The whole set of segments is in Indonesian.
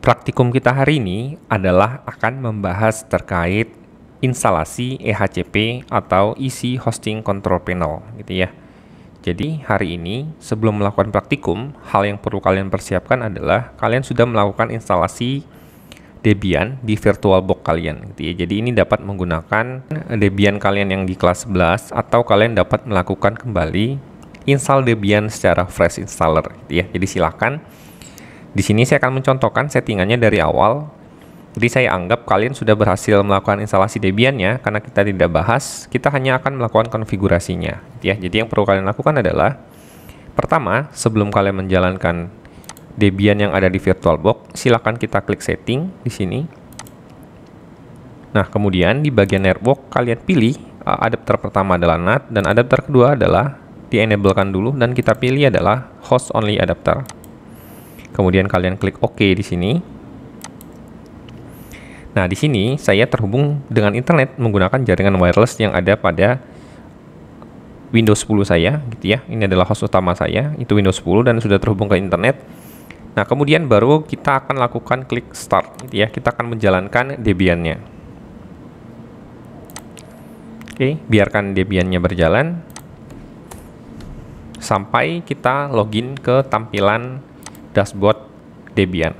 Praktikum kita hari ini adalah akan membahas terkait instalasi EHCP atau EC Hosting Control Panel gitu ya. Jadi hari ini sebelum melakukan praktikum, hal yang perlu kalian persiapkan adalah kalian sudah melakukan instalasi Debian di VirtualBox kalian gitu ya. Jadi ini dapat menggunakan Debian kalian yang di kelas 11 atau kalian dapat melakukan kembali install Debian secara fresh installer gitu ya. Jadi silakan. Di sini saya akan mencontohkan settingannya dari awal. Jadi saya anggap kalian sudah berhasil melakukan instalasi Debian-nya, karena kita tidak bahas, kita hanya akan melakukan konfigurasinya. Ya, jadi yang perlu kalian lakukan adalah, pertama, sebelum kalian menjalankan Debian yang ada di VirtualBox, silakan kita klik setting di sini. Nah, kemudian di bagian network kalian pilih adapter pertama adalah NAT dan adapter kedua adalah di-enablekan dulu dan kita pilih adalah host only adapter. Kemudian kalian klik OK di sini. Nah, di sini saya terhubung dengan internet menggunakan jaringan wireless yang ada pada Windows 10 saya, gitu ya. Ini adalah host utama saya, itu Windows 10 dan sudah terhubung ke internet. Nah, kemudian baru kita akan lakukan klik start, gitu ya. Kita akan menjalankan Debian-nya. Oke, biarkan Debian-nya berjalan sampai kita login ke tampilan dashboard Debian.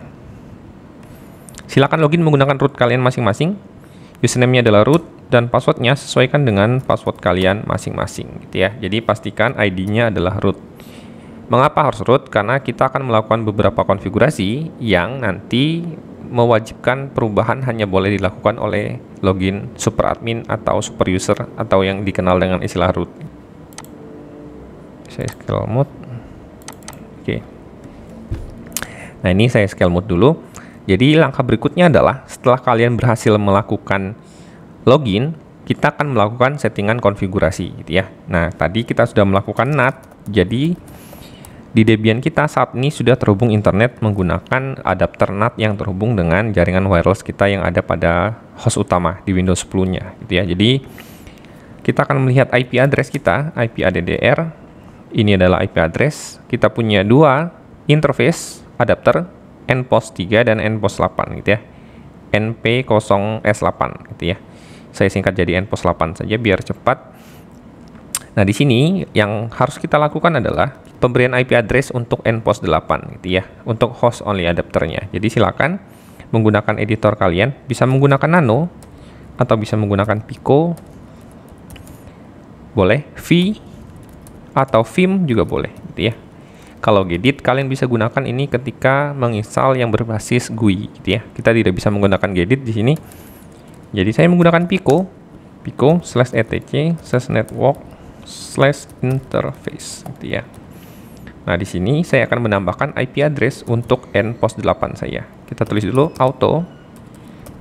Silakan login menggunakan root kalian masing-masing. Username-nya adalah root dan passwordnya sesuaikan dengan password kalian masing-masing gitu ya. Jadi pastikan ID-nya adalah root. Mengapa harus root? Karena kita akan melakukan beberapa konfigurasi yang nanti mewajibkan perubahan hanya boleh dilakukan oleh login super admin atau super user atau yang dikenal dengan istilah root. Saya scale mode. Oke. Nah, ini saya scale mode dulu. Jadi langkah berikutnya adalah setelah kalian berhasil melakukan login, kita akan melakukan settingan konfigurasi gitu ya. Nah, tadi kita sudah melakukan NAT. Jadi di Debian kita saat ini sudah terhubung internet menggunakan adapter NAT yang terhubung dengan jaringan wireless kita yang ada pada host utama di Windows 10-nya gitu ya. Jadi kita akan melihat IP address kita, IP ADDR. Ini adalah IP address. Kita punya dua interface adapter, nPOS 3 dan nPOS 8 gitu ya. NP0S8 gitu ya. Saya singkat jadi nPOS 8 saja biar cepat. Nah, di sini yang harus kita lakukan adalah pemberian IP address untuk nPOS 8 gitu ya, untuk host only adapternya. Jadi silakan menggunakan editor kalian, bisa menggunakan Nano atau bisa menggunakan Pico. Boleh, V atau Vim juga boleh gitu ya. Kalau Gedit, kalian bisa gunakan ini ketika menginstal yang berbasis GUI gitu ya. Kita tidak bisa menggunakan Gedit di sini. Jadi saya menggunakan Pico /etc/network/interface gitu ya. Nah, di sini saya akan menambahkan IP address untuk nPOS 8 saya. Kita tulis dulu auto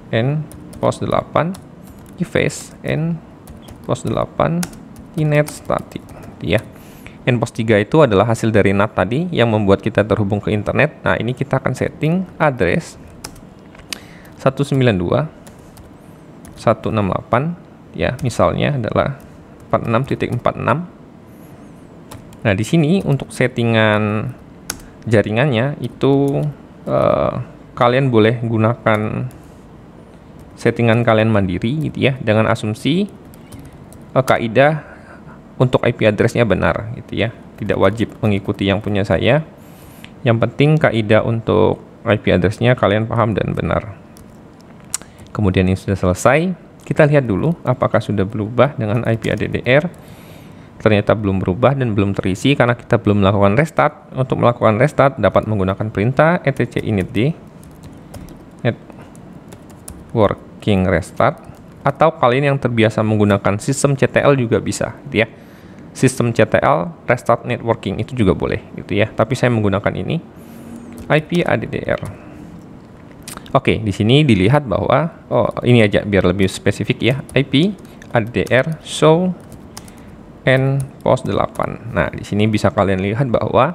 nPOS 8 device nPOS 8 inet static gitu ya. nPOS 3 itu adalah hasil dari NAT tadi yang membuat kita terhubung ke internet. Nah, ini kita akan setting address 192.168 ya, misalnya adalah 46.46. Nah, di sini untuk settingan jaringannya itu kalian boleh gunakan settingan kalian mandiri gitu ya, dengan asumsi kaidah untuk IP address-nya benar gitu ya. Tidak wajib mengikuti yang punya saya. Yang penting kaidah untuk IP address-nya kalian paham dan benar. Kemudian ini sudah selesai. Kita lihat dulu apakah sudah berubah dengan IP ADDR. Ternyata belum berubah dan belum terisi karena kita belum melakukan restart. Untuk melakukan restart dapat menggunakan perintah etc initd networking restart, atau kalian yang terbiasa menggunakan sistem CTL juga bisa gitu ya. Sistem CTL restart networking itu juga boleh gitu ya. Tapi saya menggunakan ini IP ADDR. Oke, di sini dilihat bahwa ini aja biar lebih spesifik ya. IP ADDR show nPOS 8. Nah, di sini bisa kalian lihat bahwa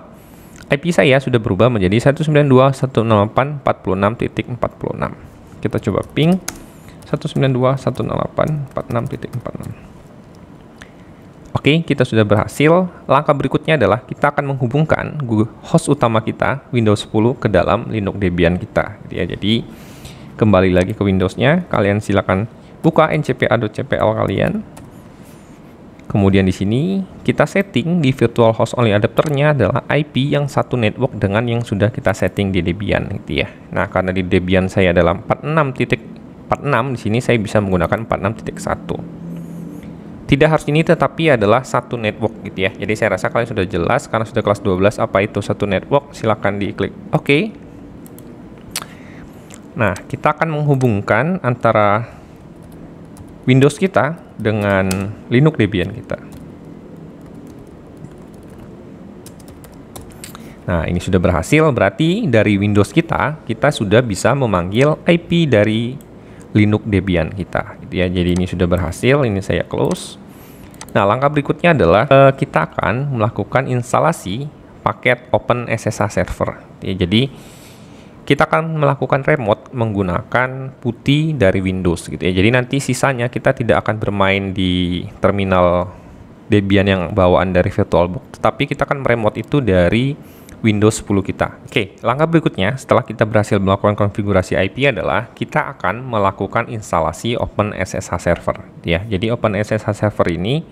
IP saya sudah berubah menjadi 192.168.46.46. Kita coba ping 192.168.46.46. Oke, kita sudah berhasil. Langkah berikutnya adalah kita akan menghubungkan host utama kita, Windows 10, ke dalam Linux Debian kita. Jadi, kembali lagi ke Windows-nya, kalian silakan buka ncpa.cpl kalian. Kemudian di sini kita setting di virtual host only adapternya adalah IP yang satu network dengan yang sudah kita setting di Debian gitu ya. Nah, karena di Debian saya adalah 46.46, di sini saya bisa menggunakan 46.1. Tidak harus ini, tetapi adalah satu network gitu ya. Jadi saya rasa kalian sudah jelas karena sudah kelas 12 apa itu satu network. Silakan diklik OK. Nah, kita akan menghubungkan antara Windows kita dengan Linux Debian kita. Nah, ini sudah berhasil, berarti dari Windows kita sudah bisa memanggil IP dari Linux Debian kita gitu ya. Jadi ini sudah berhasil, ini saya close. Nah, langkah berikutnya adalah kita akan melakukan instalasi paket OpenSSH Server ya. Jadi kita akan melakukan remote menggunakan putih dari Windows gitu ya. Jadi nanti sisanya kita tidak akan bermain di terminal Debian yang bawaan dari VirtualBox, tetapi kita akan meremote itu dari Windows 10 kita. Oke, langkah berikutnya setelah kita berhasil melakukan konfigurasi IP adalah kita akan melakukan instalasi OpenSSH Server ya. Jadi OpenSSH Server ini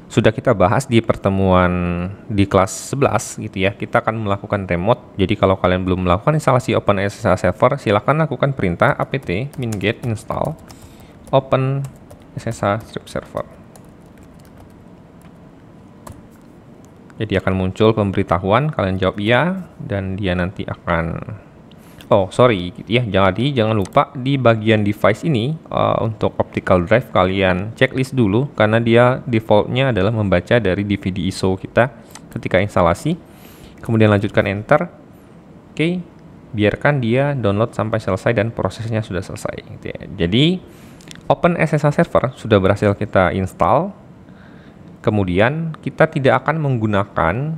sudah kita bahas di pertemuan di kelas 11 gitu ya. Kita akan melakukan remote. Jadi kalau kalian belum melakukan instalasi OpenSSH Server, silahkan lakukan perintah apt minget install OpenSSH Server. Jadi akan muncul pemberitahuan, kalian jawab iya, dan dia nanti akan, jangan lupa di bagian device ini untuk optical drive kalian checklist dulu, karena dia defaultnya adalah membaca dari DVD ISO kita ketika instalasi. Kemudian lanjutkan enter. Oke, biarkan dia download sampai selesai dan prosesnya sudah selesai gitu ya. Jadi OpenSSH Server sudah berhasil kita install. Kemudian kita tidak akan menggunakan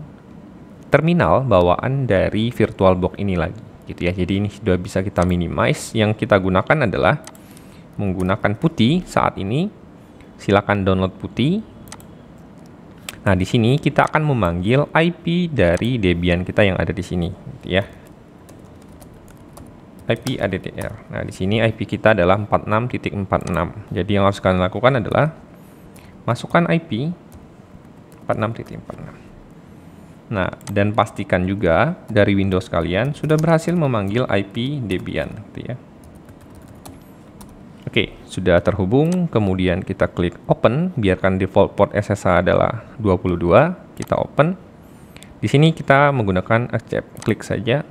terminal bawaan dari VirtualBox ini lagi gitu ya. Jadi ini sudah bisa kita minimize. Yang kita gunakan adalah menggunakan putih saat ini. Silakan download putih. Nah, di sini kita akan memanggil IP dari Debian kita yang ada di sini gitu ya. IP ADDR. Nah, di sini IP kita adalah 46.46. Jadi yang harus kalian lakukan adalah masukkan IP 46.46. Nah, dan pastikan juga dari Windows kalian sudah berhasil memanggil IP Debian gitu ya. Oke, sudah terhubung. Kemudian kita klik open, biarkan default port SSH adalah 22. Kita open. Di sini kita menggunakan accept. Klik saja.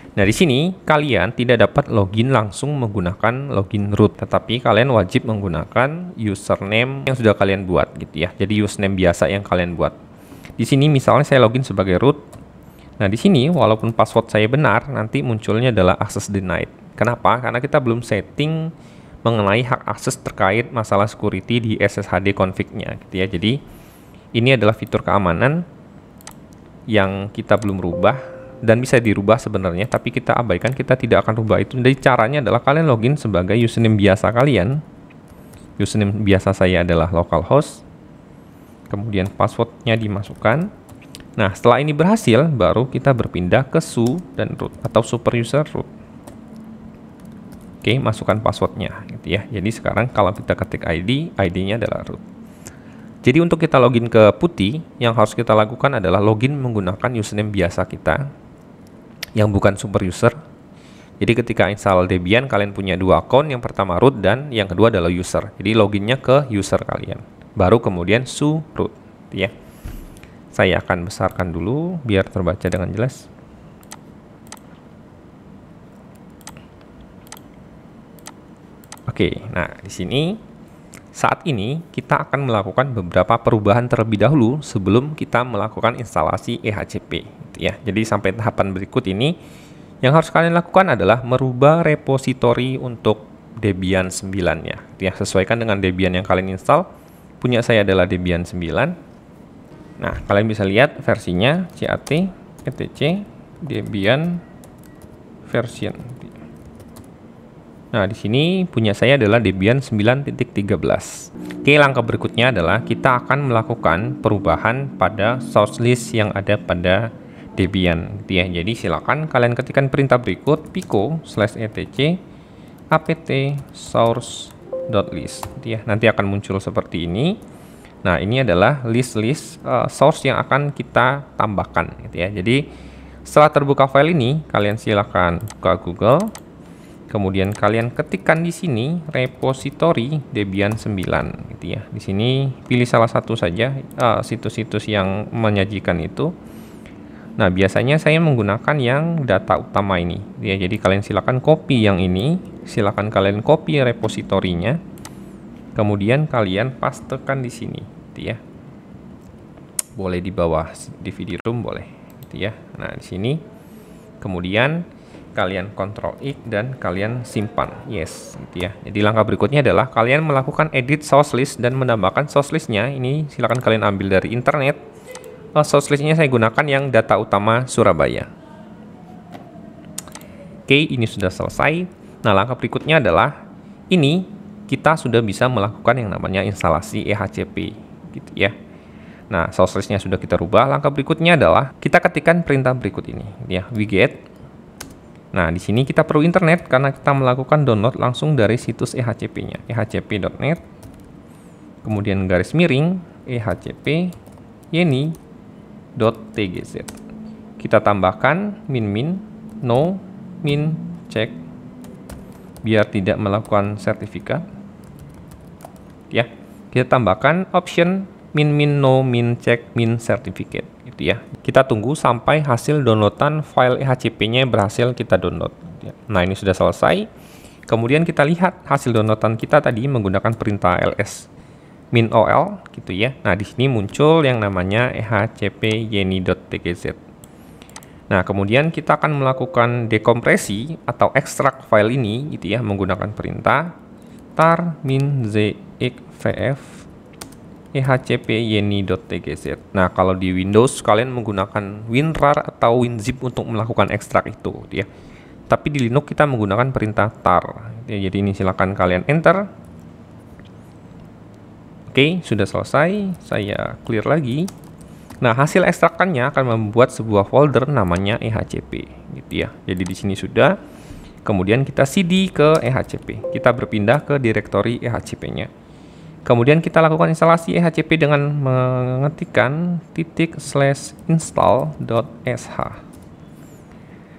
Nah, di sini kalian tidak dapat login langsung menggunakan login root, tetapi kalian wajib menggunakan username yang sudah kalian buat gitu ya. Jadi username biasa yang kalian buat. Di sini misalnya saya login sebagai root. Nah, di sini walaupun password saya benar, nanti munculnya adalah access denied. Kenapa? Karena kita belum setting mengenai hak akses terkait masalah security di SSHD config-nya gitu ya. Jadi ini adalah fitur keamanan yang kita belum rubah dan bisa dirubah sebenarnya, tapi kita abaikan, kita tidak akan rubah itu. Jadi caranya adalah kalian login sebagai username biasa kalian. Username biasa saya adalah localhost. Kemudian passwordnya dimasukkan. Nah, setelah ini berhasil, baru kita berpindah ke su dan root atau super user root. Oke, masukkan passwordnya gitu ya. Jadi sekarang kalau kita ketik ID-nya adalah root. Jadi untuk kita login ke putih, yang harus kita lakukan adalah login menggunakan username biasa kita yang bukan super user. Jadi ketika install Debian, kalian punya dua akun, yang pertama root dan yang kedua adalah user. Jadi loginnya ke user kalian, baru kemudian su root ya. Saya akan besarkan dulu biar terbaca dengan jelas. Oke, nah di sini saat ini kita akan melakukan beberapa perubahan terlebih dahulu sebelum kita melakukan instalasi EHCP gitu ya. Jadi sampai tahapan berikut ini yang harus kalian lakukan adalah merubah repositori untuk Debian 9 ya. Sesuaikan dengan Debian yang kalian install. Punya saya adalah Debian 9. Nah, kalian bisa lihat versinya cat etc Debian version. Nah, di sini punya saya adalah Debian 9.13. Oke, langkah berikutnya adalah kita akan melakukan perubahan pada source list yang ada pada Debian, gitu ya. Jadi silakan kalian ketikkan perintah berikut pico/etc apt source.list, gitu ya. Nanti akan muncul seperti ini. Nah, ini adalah list-list source yang akan kita tambahkan, gitu ya. Jadi setelah terbuka file ini, kalian silakan buka Google. Kemudian kalian ketikkan di sini repository Debian 9, gitu ya. Di sini pilih salah satu saja situs-situs yang menyajikan itu. Nah, biasanya saya menggunakan yang data utama ini, ya. Jadi kalian silakan copy yang ini, silakan kalian copy repositorinya. Kemudian kalian pastekan di sini, gitu ya. Boleh di bawah DVD room boleh, gitu ya. Nah, di sini kemudian kalian Ctrl X dan kalian simpan, yes, gitu ya. Jadi langkah berikutnya adalah kalian melakukan edit source list dan menambahkan source listnya. Ini silakan kalian ambil dari internet. Source listnya saya gunakan yang data utama Surabaya. Oke, ini sudah selesai. Nah, langkah berikutnya adalah ini kita sudah bisa melakukan yang namanya instalasi EHCP, gitu ya. Nah, source listnya sudah kita rubah. Langkah berikutnya adalah kita ketikkan perintah berikut ini, gitu ya, wget. Nah, di sini kita perlu internet karena kita melakukan download langsung dari situs EHCP-nya, ehcp.net, kemudian garis miring ehcp yeni.tgz. Kita tambahkan min no min check biar tidak melakukan sertifikat. Ya, kita tambahkan option min no min check min certificate, gitu ya. Kita tunggu sampai hasil downloadan file EHCP-nya berhasil kita download. Nah, ini sudah selesai. Kemudian kita lihat hasil downloadan kita tadi menggunakan perintah ls -ol, gitu ya. Nah, di sini muncul yang namanya ehcp yeni.tgz. Nah, kemudian kita akan melakukan dekompresi atau ekstrak file ini, gitu ya, menggunakan perintah tar -zxvf ehcp yeni.tgz. Nah, kalau di Windows kalian menggunakan WinRAR atau WinZip untuk melakukan ekstrak itu, ya. Tapi di Linux kita menggunakan perintah tar. Ya, jadi ini silakan kalian enter. Oke, sudah selesai. Saya clear lagi. Nah, hasil ekstrakannya akan membuat sebuah folder namanya ehcp, gitu ya. Jadi di sini sudah. Kemudian kita cd ke ehcp. Kita berpindah ke direktori ehcp-nya. Kemudian kita lakukan instalasi EHCP dengan mengetikkan /install.sh.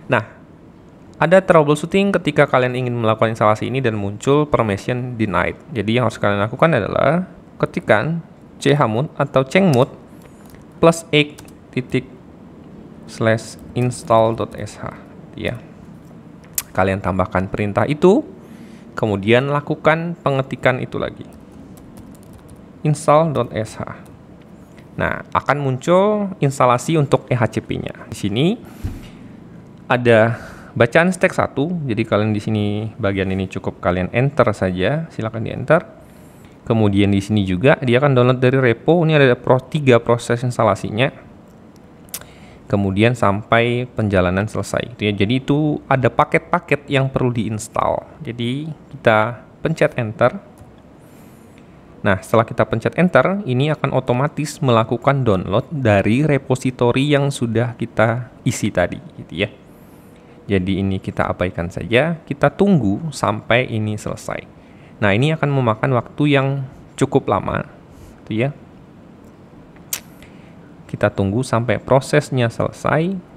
Nah, ada troubleshooting ketika kalian ingin melakukan instalasi ini dan muncul permission denied. Jadi yang harus kalian lakukan adalah ketikkan chmod atau chmod +x.install.sh, ya. Kalian tambahkan perintah itu, kemudian lakukan pengetikan itu lagi. Install.sh. Nah, akan muncul instalasi untuk EHCP-nya. Di sini ada bacaan stack 1. Jadi kalian di sini bagian ini cukup kalian enter saja, silakan di enter. Kemudian di sini juga dia akan download dari repo. Ini ada 3 proses instalasinya. Kemudian sampai penjalanan selesai. Jadi itu ada paket-paket yang perlu diinstal. Jadi kita pencet enter. Nah, setelah kita pencet enter, ini akan otomatis melakukan download dari repositori yang sudah kita isi tadi, gitu ya. Jadi ini kita abaikan saja, kita tunggu sampai ini selesai. Nah, ini akan memakan waktu yang cukup lama, gitu ya. Kita tunggu sampai prosesnya selesai.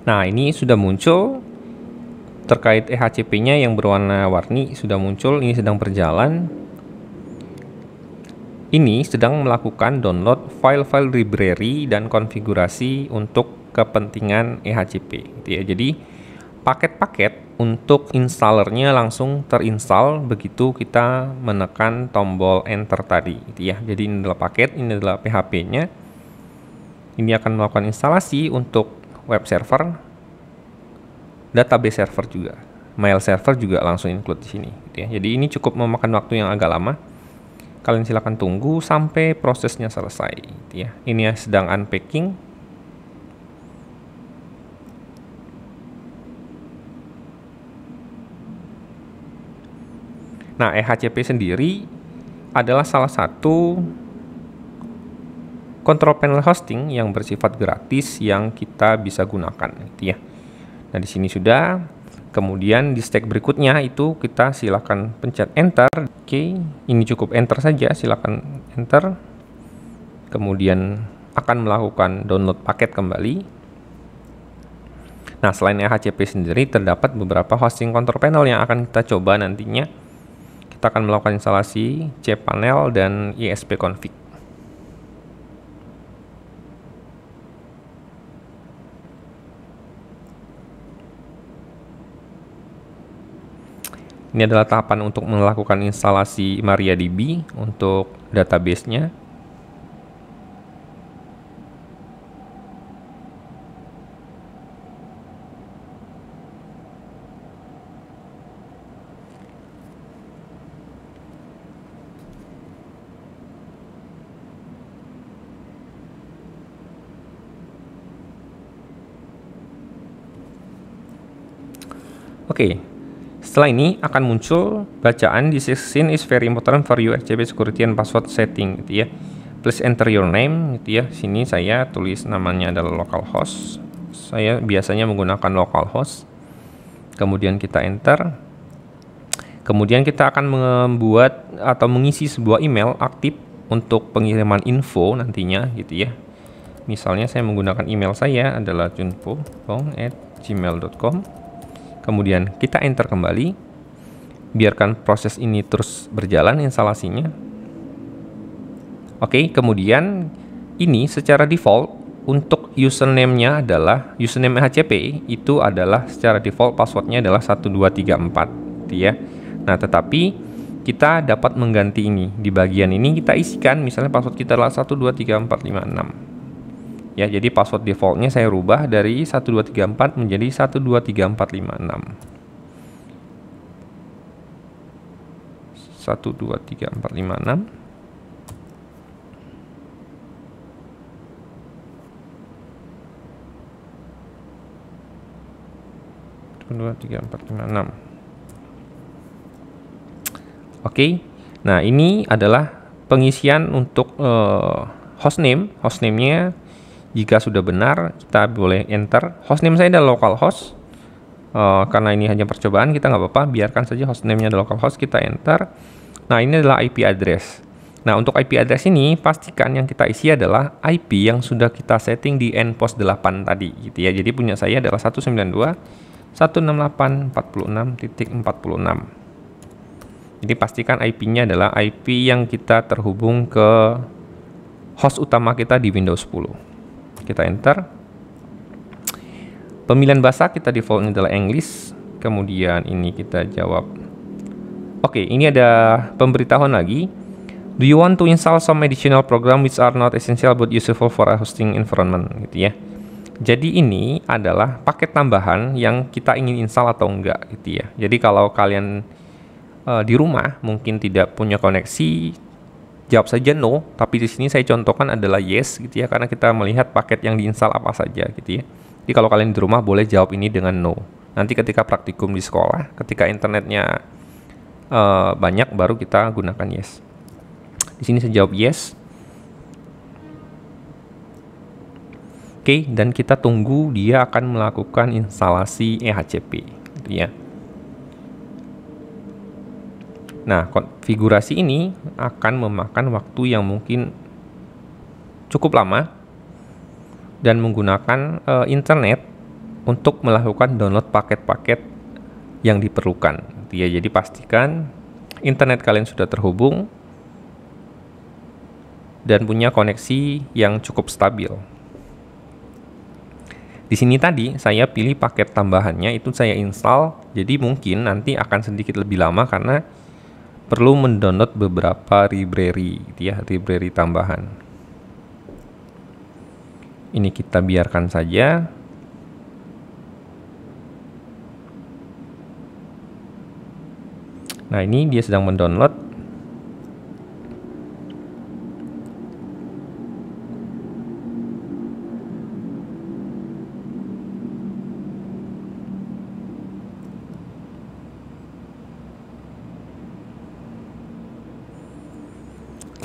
Nah, ini sudah muncul terkait EHCP-nya yang berwarna warni sudah muncul, ini sedang berjalan. ini sedang melakukan download file-file library dan konfigurasi untuk kepentingan EHCP gitu ya. Jadi paket-paket untuk installernya langsung terinstall begitu kita menekan tombol enter tadi gitu ya. Jadi ini adalah paket, ini adalah PHP-nya. Ini akan melakukan instalasi untuk web server, database server juga, mail server juga langsung include di sini gitu ya. Jadi ini cukup memakan waktu yang agak lama. Kalian silakan tunggu sampai prosesnya selesai gitu ya. Ini ya sedang unpacking. Nah, EHCP sendiri adalah salah satu control panel hosting yang bersifat gratis yang kita bisa gunakan gitu ya. Nah, di sini sudah. Kemudian di step berikutnya itu kita silakan pencet enter. Oke, ini cukup enter saja, silakan enter. Kemudian akan melakukan download paket kembali. Nah, selain EHCP sendiri terdapat beberapa hosting control panel yang akan kita coba nantinya. Kita akan melakukan instalasi cPanel dan ISP-config. Ini adalah tahapan untuk melakukan instalasi MariaDB untuk database-nya. Oke. Setelah ini akan muncul bacaan "This scene is very important for your RCP security and password setting" gitu ya. Please enter your name gitu ya. Sini saya tulis namanya adalah localhost. Saya biasanya menggunakan localhost. Kemudian kita enter. Kemudian kita akan membuat atau mengisi sebuah email aktif untuk pengiriman info nantinya gitu ya. Misalnya saya menggunakan email saya adalah junpo@gmail.com. Kemudian kita enter kembali, biarkan proses ini terus berjalan instalasinya. Oke, kemudian ini secara default untuk username-nya adalah username EHCP itu adalah secara default passwordnya adalah 1234 gitu ya. Nah, tetapi kita dapat mengganti ini. Di bagian ini kita isikan misalnya password kita adalah 123456. Ya, jadi password defaultnya saya rubah dari 1234 menjadi 123456. 123456. Oke. Nah, ini adalah pengisian untuk hostname. Hostname-nya jika sudah benar, kita boleh enter. Hostname saya adalah localhost. Karena ini hanya percobaan, kita nggak apa-apa. Biarkan saja hostname-nya adalah localhost, kita enter. Nah, ini adalah IP address. Nah, untuk IP address ini, pastikan yang kita isi adalah IP yang sudah kita setting di endpost 8 tadi. Gitu ya. Jadi punya saya adalah 192.168.46.46. Jadi pastikan IP-nya adalah IP yang kita terhubung ke host utama kita di Windows 10. Kita enter. Pemilihan bahasa kita defaultnya adalah English. Kemudian ini kita jawab. Oke, ini ada pemberitahuan lagi. Do you want to install some additional program which are not essential but useful for a hosting environment gitu ya. Jadi ini adalah paket tambahan yang kita ingin install atau enggak gitu ya. Jadi kalau kalian di rumah mungkin tidak punya koneksi, jawab saja no, tapi di sini saya contohkan adalah yes gitu ya, karena kita melihat paket yang diinstal apa saja gitu ya. Jadi kalau kalian di rumah boleh jawab ini dengan no. Nanti ketika praktikum di sekolah, ketika internetnya banyak baru kita gunakan yes. Di sini saya jawab yes. Oke, dan kita tunggu dia akan melakukan instalasi EHCP gitu ya. Nah, konfigurasi ini akan memakan waktu yang mungkin cukup lama dan menggunakan internet untuk melakukan download paket-paket yang diperlukan. Ya, jadi pastikan internet kalian sudah terhubung. dan punya koneksi yang cukup stabil. Di sini tadi saya pilih paket tambahannya, itu saya install, jadi mungkin nanti akan sedikit lebih lama karena perlu mendownload beberapa library gitu ya, library tambahan. Ini kita biarkan saja. Nah, ini dia sedang mendownload.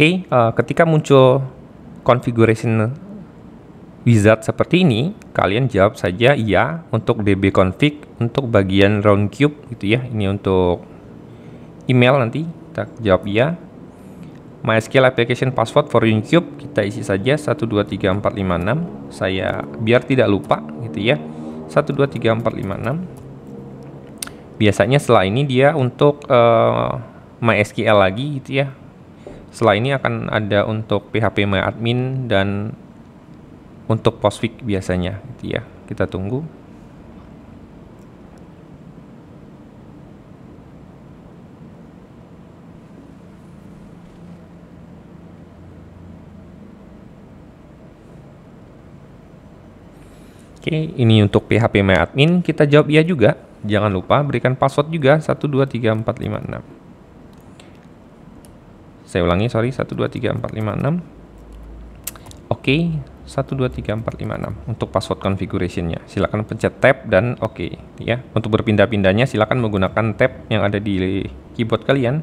Oke, ketika muncul configuration wizard seperti ini, kalian jawab saja iya untuk dbconfig untuk bagian roundcube gitu ya. Ini untuk email nanti kita jawab iya. MySQL application password for roundcube kita isi saja 123456. Saya biar tidak lupa gitu ya. 123456. Biasanya setelah ini dia untuk MySQL lagi gitu ya. Setelah ini akan ada untuk phpMyAdmin dan untuk Postfix biasanya gitu ya. Kita tunggu. Oke, ini untuk phpMyAdmin kita jawab iya juga. Jangan lupa berikan password juga 123456. Saya ulangi, sorry, 123456. Oke, 123456 untuk password configuration-nya. Silakan pencet tab dan oke ya. Untuk berpindah-pindahnya silakan menggunakan tab yang ada di keyboard kalian.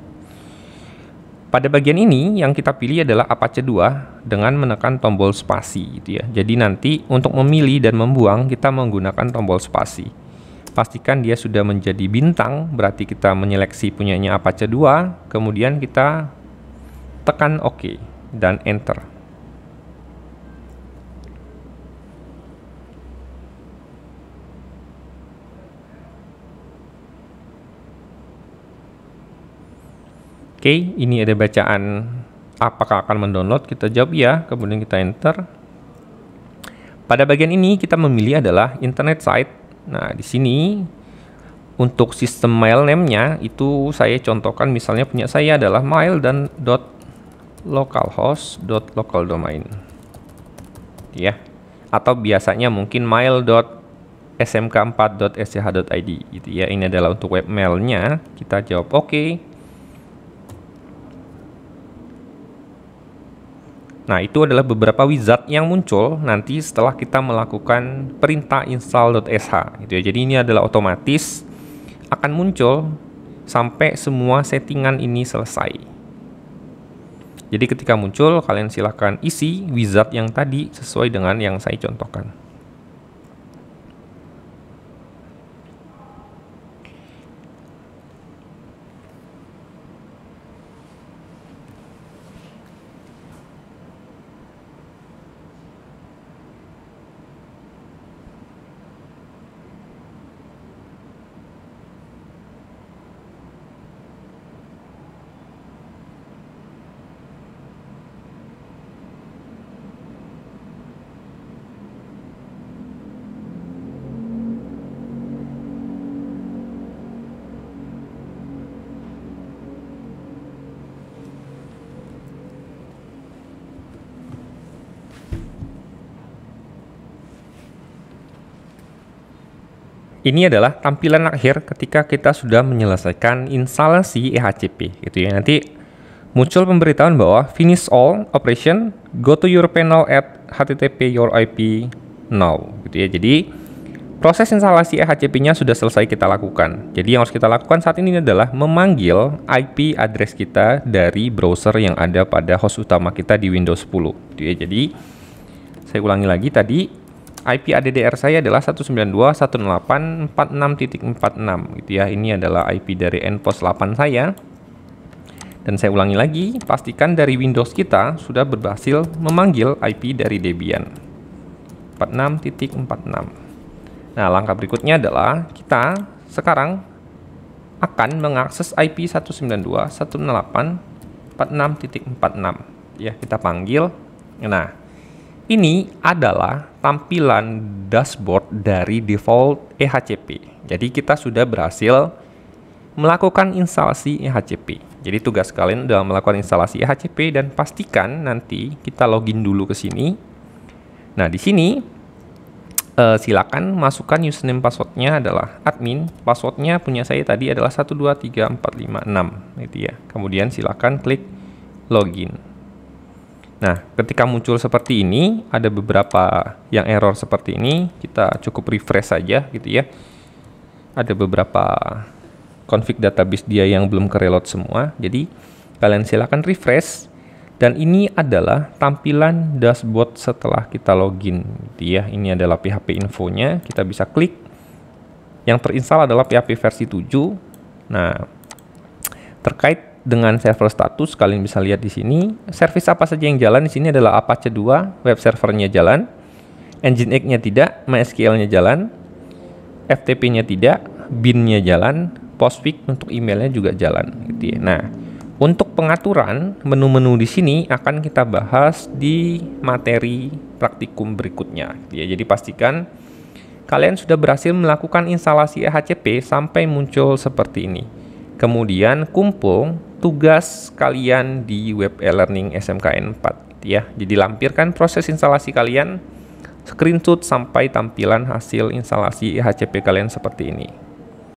Pada bagian ini yang kita pilih adalah Apache 2 dengan menekan tombol spasi gitu ya. Jadi nanti untuk memilih dan membuang kita menggunakan tombol spasi. Pastikan dia sudah menjadi bintang, berarti kita menyeleksi punyanya Apache 2, kemudian kita tekan OK dan Enter. Oke, ini ada bacaan apakah akan mendownload, kita jawab ya, kemudian kita Enter. Pada bagian ini kita memilih adalah internet site. Nah, di sini untuk sistem mail name-nya itu saya contohkan, misalnya punya saya adalah mail dan localhost.localdomain ya, atau biasanya mungkin mail.smk4.sch.id gitu ya. Ini adalah untuk webmailnya, kita jawab oke. Nah, itu adalah beberapa wizard yang muncul nanti setelah kita melakukan perintah install.sh gitu ya. Jadi ini adalah otomatis akan muncul sampai semua settingan ini selesai. Jadi ketika muncul, kalian silahkan isi wizard yang tadi sesuai dengan yang saya contohkan. Ini adalah tampilan akhir ketika kita sudah menyelesaikan instalasi EHCP gitu ya. Nanti muncul pemberitahuan bahwa finish all operation, go to your panel at http your IP now gitu ya. Jadi proses instalasi EHCP-nya sudah selesai kita lakukan. Jadi yang harus kita lakukan saat ini adalah memanggil IP address kita dari browser yang ada pada host utama kita di Windows 10 gitu ya. Jadi saya ulangi lagi tadi, IP ADDR saya adalah 192.168.46.46 gitu ya. Ini adalah IP dari endpost 8 saya. Dan saya ulangi lagi, pastikan dari Windows kita sudah berhasil memanggil IP dari Debian 46.46. Nah, langkah berikutnya adalah kita sekarang akan mengakses IP 192.168.46.46. Ya, kita panggil. Nah, ini adalah tampilan dashboard dari default EHCP. Jadi kita sudah berhasil melakukan instalasi EHCP. Jadi tugas kalian adalah melakukan instalasi EHCP dan pastikan nanti kita login dulu ke sini. Nah, di sini silakan masukkan username passwordnya adalah admin. Passwordnya punya saya tadi adalah 123456 gitu ya. Kemudian silakan klik login. Nah, ketika muncul seperti ini, ada beberapa yang error seperti ini, kita cukup refresh saja gitu ya. Ada beberapa config database dia yang belum ke-reload semua. Jadi, kalian silakan refresh. Dan ini adalah tampilan dashboard setelah kita login gitu ya. Ini adalah PHP infonya, kita bisa klik. Yang terinstall adalah PHP versi 7. Nah, terkait dengan server status, kalian bisa lihat di sini service apa saja yang jalan. Di sini adalah Apache 2, web servernya jalan, Nginx-nya tidak, MySQL-nya jalan, FTP-nya tidak, bin-nya jalan, Postfix untuk emailnya juga jalan gitu ya. Nah, untuk pengaturan menu-menu di sini akan kita bahas di materi praktikum berikutnya gitu ya. Jadi pastikan kalian sudah berhasil melakukan instalasi EHCP sampai muncul seperti ini. Kemudian kumpul tugas kalian di web e-learning SMKN 4 ya. Jadi lampirkan proses instalasi kalian, screenshot sampai tampilan hasil instalasi EHCP kalian seperti ini.